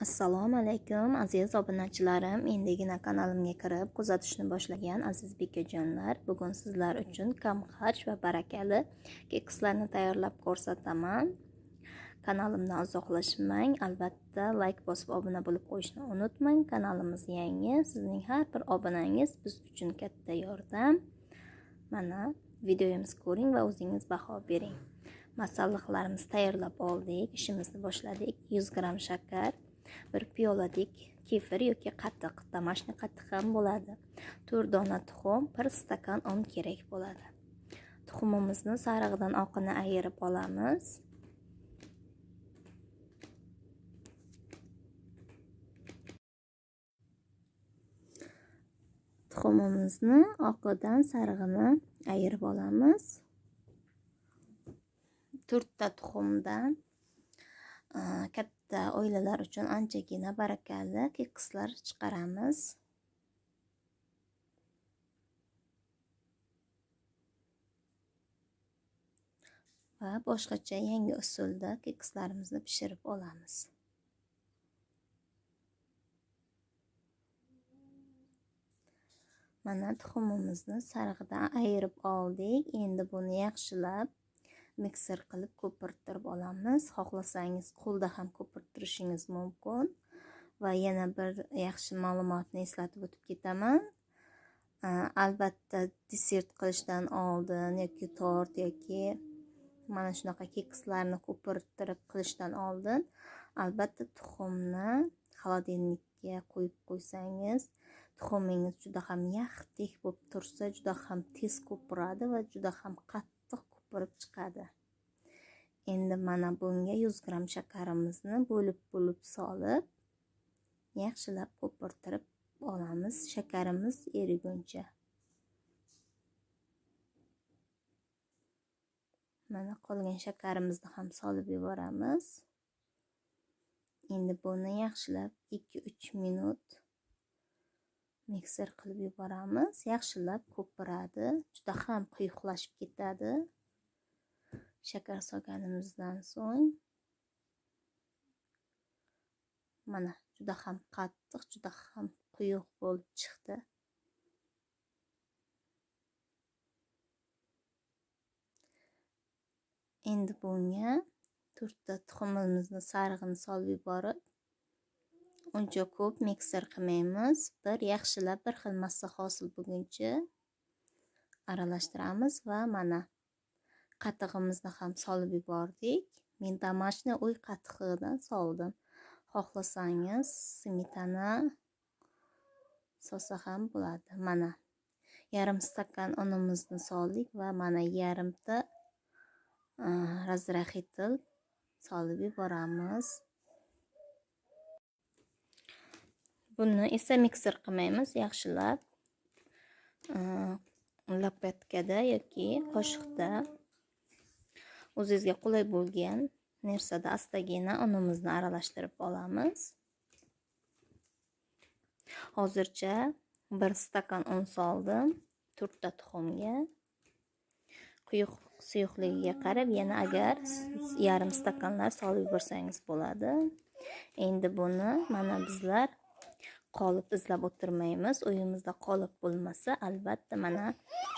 Assalomu alaykum aziz obunachilarim. Endigina kanalimga kirib kuzatishni boshlagan aziz bekajonlar, bugun sizlar uchun kamxarj va barakali kekslarni tayyorlab ko'rsataman. Kanalimdan uzoqlashmang, albatta like bosib obuna bo'lib qo'yishni unutmang. Kanalimiz yangi, sizning har bir obunangiz biz uchun katta yordam. Mana videomizni ko'ring va o'zingiz baho bering. Masalliqlarimizni tayyorlab oldik, ishimizni boshladik. 100 gram shakar, 1 piyoladek kefir yoki qatiq, domashniy qatiq ham bo'ladi. 4 dona tuxum, 1 stakan un kerak bo'ladi. Tuxumimizni sarig'idan oqini ayirib olamiz. Tuxumimizni oqidan sarig'ini ayirib olamiz. 4 ta tuxumdan katta oilalar uchun anchagina barakali kekslar chiqaramiz. Va boshqacha yangi usulda kekslarimizni pishirib olamiz. Mana tuxumimizni sarig'idan ayirib oldik. Endi buni yaxshilab mikser qilib ko'pirtirib olamiz. Xohlasangiz qo'lda ham ko'pirtirishingiz mumkin. Va yana bir yaxshi ma'lumotni eslatib o'tib ketaman. Albatta desert qilishdan oldin yoki tort yoki mana shunaqa kekslarni ko'pirtirib qilishdan oldin albatta tuxumni xolodilnikka qo'yib qo'ysangiz, tuxumingiz juda ham yaxdek bo'lib tursa, juda ham tez ko'piradi va juda ham qattiq ko'pirib chiqadi. Endi mana bunga 100 gram shakarimizni bo'lib solib, yaxshilab ko'pirtirib olamiz, shakarimiz eriguncha. Mana qolgan shakarimizni ham solib yuboramiz. Endi buni yaxshilab 2-3 minut mikser qilib yuboramiz. Yaxshilab ko'piradi, juda ham quyuqlashib ketadi. Shakar solganimizdan so'ng mana juda ham qattiq, juda ham quyuq bo'lib chiqdi. Endi bunga 4 ta tuxumimizni sarig'ini solib yuborib, uncha ko'p mikser qilmaymiz. Yaxshilab bir xil massa hosil bo'lguncha aralashtiramiz va mana qatig'imizni ham solib yubordik. Men domashniy uy qatig'idan soldim. Xohlasangiz smetana solsa ham bo'ladi. Mana yarim stakan unimizni soldik va mana yarimta razraxitil solib yuboramiz. Buni esa mikser qilmaymiz, yaxshilab lopatkada yoki qoshiqda o'zingizga qulay bo'lgan narsada astagina unimizni aralashtirib olamiz. Hozircha 1 stakan un soldim 4 ta tuxumga. Suyuqligiga qarab yana agar yarim stakanlar solib yuborsangiz bo'ladi. Endi buni mana bizlar qolip izlab o'tirmaymiz. Uyimizda qolip bo'lmasa, albatta mana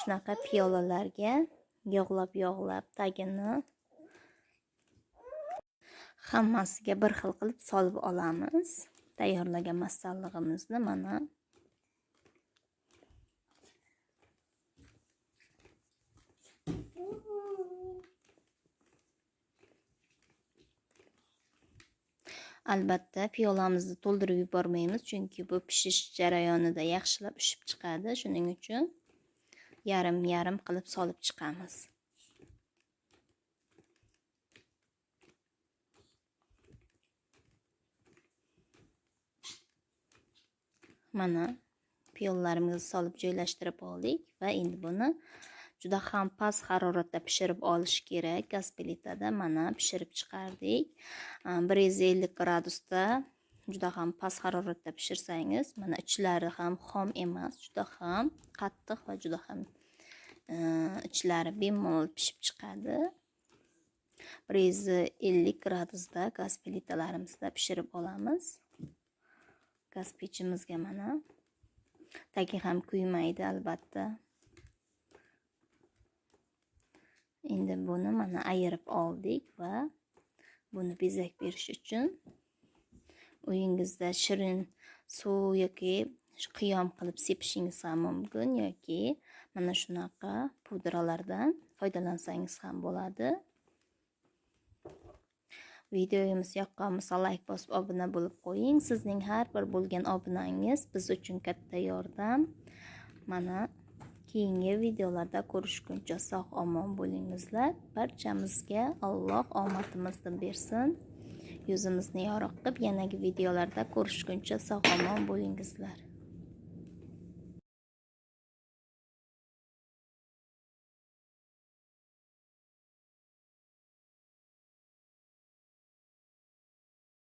shunaqa piyolalarga yog'lab tagini hammasiga bir xil qilib solib olamiz. Tayyorlagan masallig'imizni mana albatta piyolamizni to'ldirib yubormaymiz, chunki bu pishish jarayonida yaxshilab pishib chiqadi. Shuning uchun yarim qilib solib chiqamiz. Mana piyollarimizga solib joylashtirib oldik va endi buni juda ham past haroratda pishirib olish kerak. Gaz plitada mana pishirib chiqardik. 150 gradusda juda ham past haroratda pishirsangiz, mana ichlari ham xom emas, juda ham qattiq va juda ham ichlari bemalol pishib chiqadi. 150 gradusda gaz plitalarimizda pishirib olamiz. gaz pechimizga mana tagi ham kuymaydi albatta. Endi buni mana ayirib oldik va buni bezak berish uchun uyingizda shirin suv yoki qiyom qilib sepishingiz ham mumkin, yoki mana shunaqa pudralardan foydalansangiz ham bo'ladi. Videomiz yoqqan bo'lsa like bosib obuna bo'lib qo'ying. Sizning har bir bo'lgan obunangiz biz uchun katta yordam. Mana keyingi videolarda ko'rishguncha sog' omon bo'lingizlar. Barchamizga Alloh omadimizni bersin. Yuzimizni yorug' qilib yanagi videolarda ko'rishguncha sog' omon bo'lingizlar.